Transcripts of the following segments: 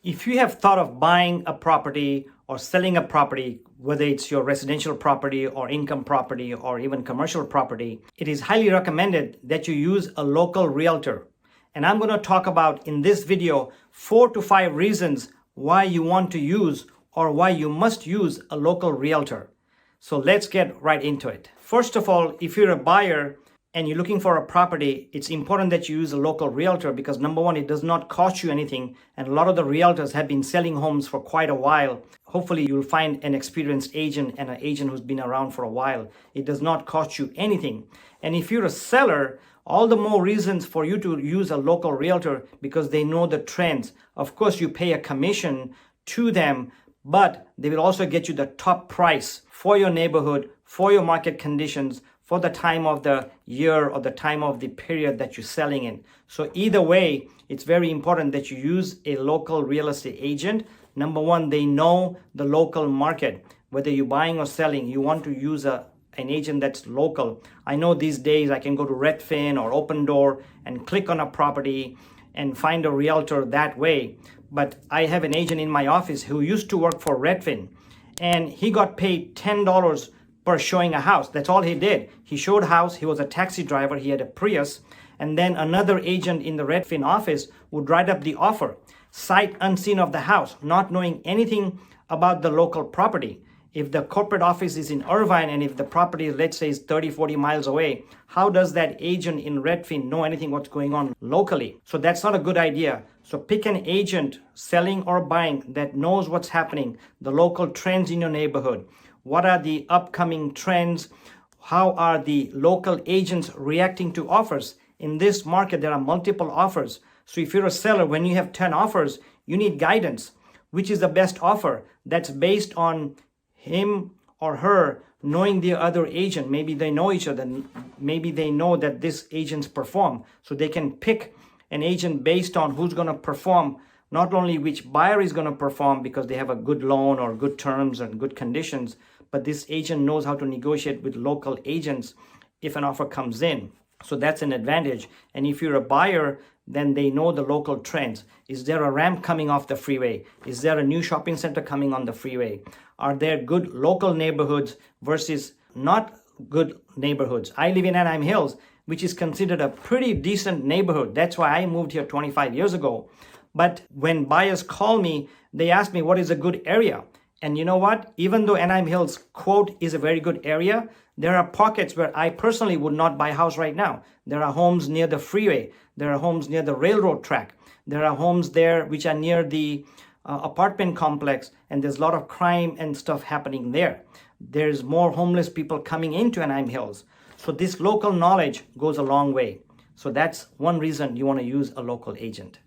If you have thought of buying a property or selling a property, whether it's your residential property or income property or even commercial property, it is highly recommended that you use a local realtor. And I'm going to talk about in this video 4 to 5 reasons why you want to use or why you must use a local realtor. So let's get right into it. First of all, if you're a buyer and you're looking for a property, it's important that you use a local realtor because number one, it does not cost you anything. And a lot of the realtors have been selling homes for quite a while. Hopefully you'll find an experienced agent and an agent who's been around for a while. It does not cost you anything. And if you're a seller, all the more reasons for you to use a local realtor because they know the trends. Of course, you pay a commission to them, but they will also get you the top price for your neighborhood, for your market conditions, for the time of the year or the time of the period that you're selling in. So either way, it's very important that you use a local real estate agent. Number one, they know the local market. Whether you're buying or selling, you want to use an agent that's local. I know these days I can go to Redfin or Open Door and click on a property and find a realtor that way. But I have an agent in my office who used to work for Redfin, and he got paid $10 per showing a house. That's all he did. He showed house. He was a taxi driver. He had a Prius. And then another agent in the Redfin office would write up the offer, sight unseen of the house, not knowing anything about the local property. If the corporate office is in Irvine and if the property, let's say, is 30, 40 miles away, how does that agent in Redfin know anything what's going on locally? So that's not a good idea. So pick an agent selling or buying that knows what's happening, the local trends in your neighborhood. What are the upcoming trends? How are the local agents reacting to offers? In this market, there are multiple offers. So if you're a seller, when you have 10 offers, you need guidance. Which is the best offer? That's based on him or her knowing the other agent. Maybe they know each other. Maybe they know that this agents perform. So they can pick an agent based on who's going to perform, not only which buyer is going to perform because they have a good loan or good terms and good conditions, but this agent knows how to negotiate with local agents if an offer comes in. So that's an advantage. And if you're a buyer, then they know the local trends. Is there a ramp coming off the freeway? Is there a new shopping center coming on the freeway? Are there good local neighborhoods versus not good neighborhoods? I live in Anaheim Hills, which is considered a pretty decent neighborhood. That's why I moved here 25 years ago. But when buyers call me, they ask me what is a good area. And you know what? Even though Anaheim Hills, quote, is a very good area, there are pockets where I personally would not buy a house right now. There are homes near the freeway. There are homes near the railroad track. There are homes there which are near the apartment complex, and there's a lot of crime and stuff happening there. There's more homeless people coming into Anaheim Hills. So this local knowledge goes a long way. So that's one reason you want to use a local agent.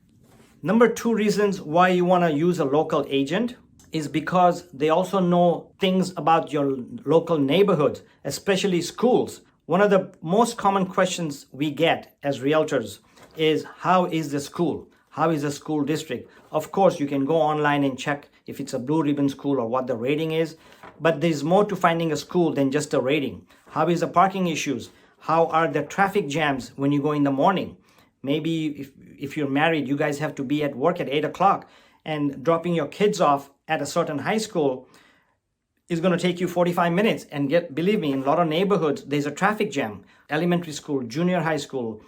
Number 2 reasons why you want to use a local agent is because they also know things about your local neighborhoods, especially schools. One of the most common questions we get as realtors is, how is the school? How is the school district? Of course, you can go online and check if it's a blue ribbon school or what the rating is, but there's more to finding a school than just a rating. How is the parking issues? How are the traffic jams when you go in the morning? Maybe if you're married, you guys have to be at work at 8 o'clock, and dropping your kids off at a certain high school is going to take you 45 minutes. And believe me, in a lot of neighborhoods, there's a traffic jam. Elementary school, junior high school,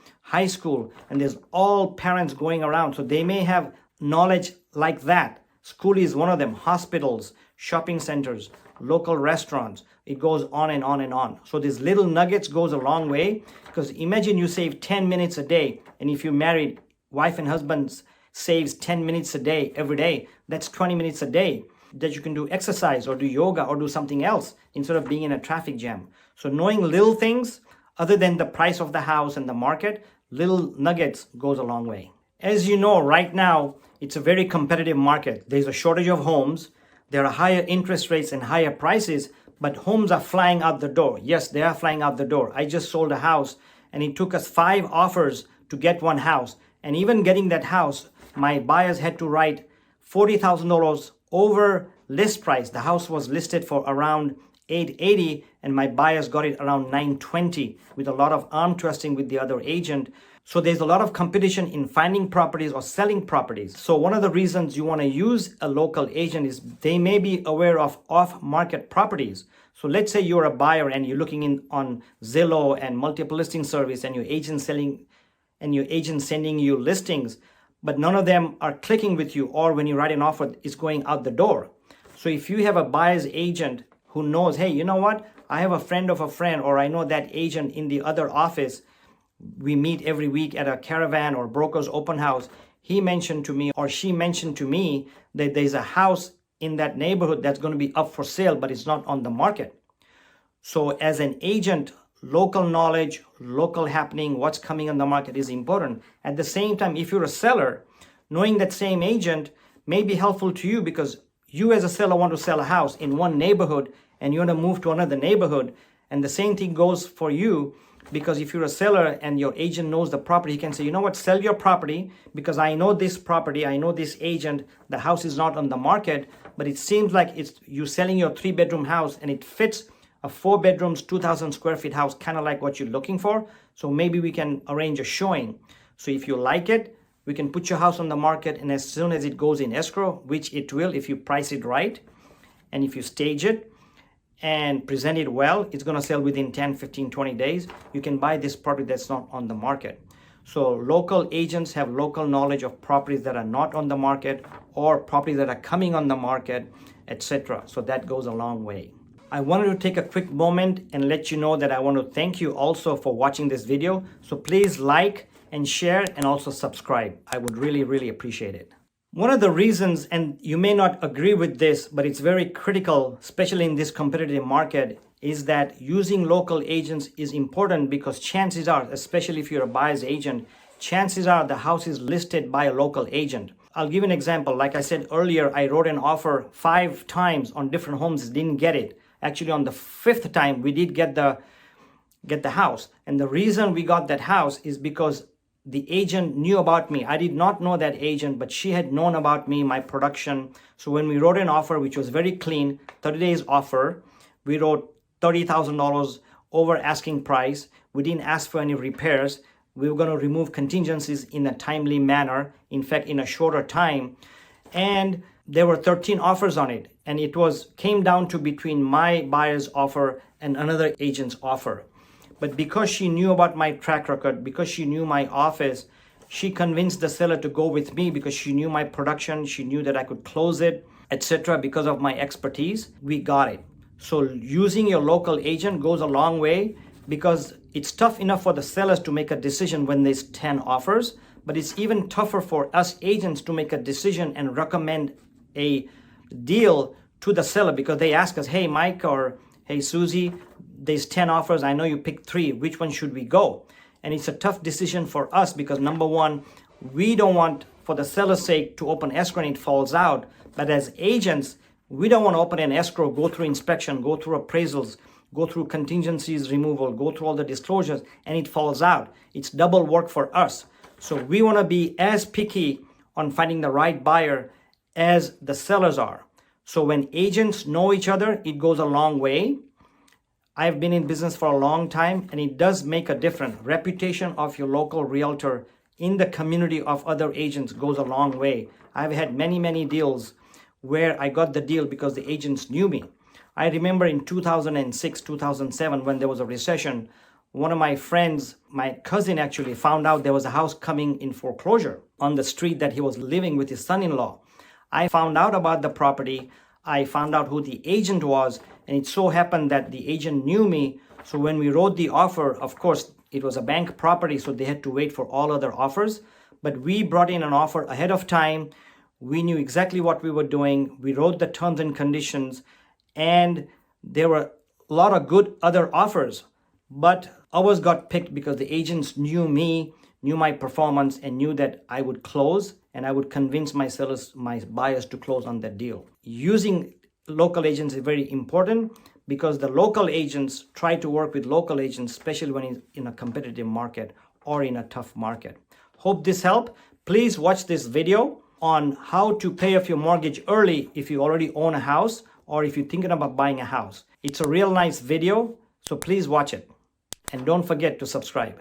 and there's all parents going around. So they may have knowledge like that. School is one of them. Hospitals, shopping centers, local restaurants. It goes on and on and on. So these little nuggets goes a long way, because imagine you save 10 minutes a day. And if you're married, wife and husband saves 10 minutes a day, every day. That's 20 minutes a day that you can do exercise or do yoga or do something else instead of being in a traffic jam. So knowing little things other than the price of the house and the market, little nuggets goes a long way. As you know, right now, it's a very competitive market. There's a shortage of homes. There are higher interest rates and higher prices, but homes are flying out the door. Yes, they are flying out the door. I just sold a house and it took us 5 offers to get one house. And even getting that house, my buyers had to write $40,000 over list price. The house was listed for around $880 and my buyers got it around $920 with a lot of arm twisting with the other agent. So there's a lot of competition in finding properties or selling properties. So one of the reasons you want to use a local agent is they may be aware of off-market properties. So let's say you're a buyer and you're looking in on Zillow and multiple listing service, and your agent sending you listings, but none of them are clicking with you, or when you write an offer, it's going out the door. So if you have a buyer's agent who knows, hey, you know what? I have a friend of a friend, or I know that agent in the other office, we meet every week at a caravan or broker's open house. He mentioned to me, or she mentioned to me, that there's a house in that neighborhood that's going to be up for sale, but it's not on the market. So as an agent, local knowledge, local happening, what's coming on the market is important. At the same time, if you're a seller, knowing that same agent may be helpful to you, because you as a seller want to sell a house in one neighborhood and you want to move to another neighborhood. And the same thing goes for you, because if you're a seller and your agent knows the property, he can say, you know what, sell your property because I know this property, I know this agent, the house is not on the market, but it seems like you selling your 3-bedroom house and it fits a 4 bedrooms, 2,000 square feet house, kind of like what you're looking for. So maybe we can arrange a showing. So if you like it, we can put your house on the market, and as soon as it goes in escrow, which it will if you price it right, and if you stage it and present it well, it's going to sell within 10, 15, 20 days. You can buy this property that's not on the market. So local agents have local knowledge of properties that are not on the market or properties that are coming on the market, etc. So that goes a long way. I wanted to take a quick moment and let you know that I want to thank you also for watching this video. So please like and share and also subscribe. I would really, really appreciate it. One of the reasons, and you may not agree with this, but it's very critical, especially in this competitive market, is that using local agents is important, because chances are, especially if you're a buyer's agent, chances are the house is listed by a local agent. I'll give you an example. Like I said earlier, I wrote an offer 5 times on different homes, didn't get it. Actually, on the 5th time, we did get the house. And the reason we got that house is because the agent knew about me. I did not know that agent, but she had known about me, my production. So when we wrote an offer, which was very clean, 30 days offer, we wrote $30,000 over asking price. We didn't ask for any repairs. We were going to remove contingencies in a timely manner, in fact, in a shorter time. And there were 13 offers on it. And it came down to between my buyer's offer and another agent's offer. But because she knew about my track record, because she knew my office, she convinced the seller to go with me because she knew my production, she knew that I could close it, etc. Because of my expertise, we got it. So using your local agent goes a long way, because it's tough enough for the sellers to make a decision when there's 10 offers, but it's even tougher for us agents to make a decision and recommend a deal to the seller, because they ask us, hey, Mike, or hey, Susie, there's 10 offers. I know you picked 3. Which one should we go? And it's a tough decision for us, because number one, we don't want, for the seller's sake, to open escrow and it falls out. But as agents, we don't want to open an escrow, go through inspection, go through appraisals, go through contingencies removal, go through all the disclosures, and it falls out. It's double work for us. So we want to be as picky on finding the right buyer as the sellers are. So when agents know each other, it goes a long way. I've been in business for a long time, and it does make a difference. Reputation of your local realtor in the community of other agents goes a long way. I've had many, many deals where I got the deal because the agents knew me. I remember in 2006, 2007, when there was a recession, one of my friends, my cousin actually, found out there was a house coming in foreclosure on the street that he was living with his son-in-law. I found out about the property. I found out who the agent was, and it so happened that the agent knew me. So when we wrote the offer, of course, it was a bank property, so they had to wait for all other offers. But we brought in an offer ahead of time. We knew exactly what we were doing. We wrote the terms and conditions, and there were a lot of good other offers. But ours got picked because the agents knew me, knew my performance, and knew that I would close, and I would convince my sellers, my buyers, to close on that deal. Using local agents is very important, because the local agents try to work with local agents, especially when in a competitive market or in a tough market. Hope this helped. Please watch this video on how to pay off your mortgage early if you already own a house or if you're thinking about buying a house. It's a real nice video, so please watch it. And don't forget to subscribe.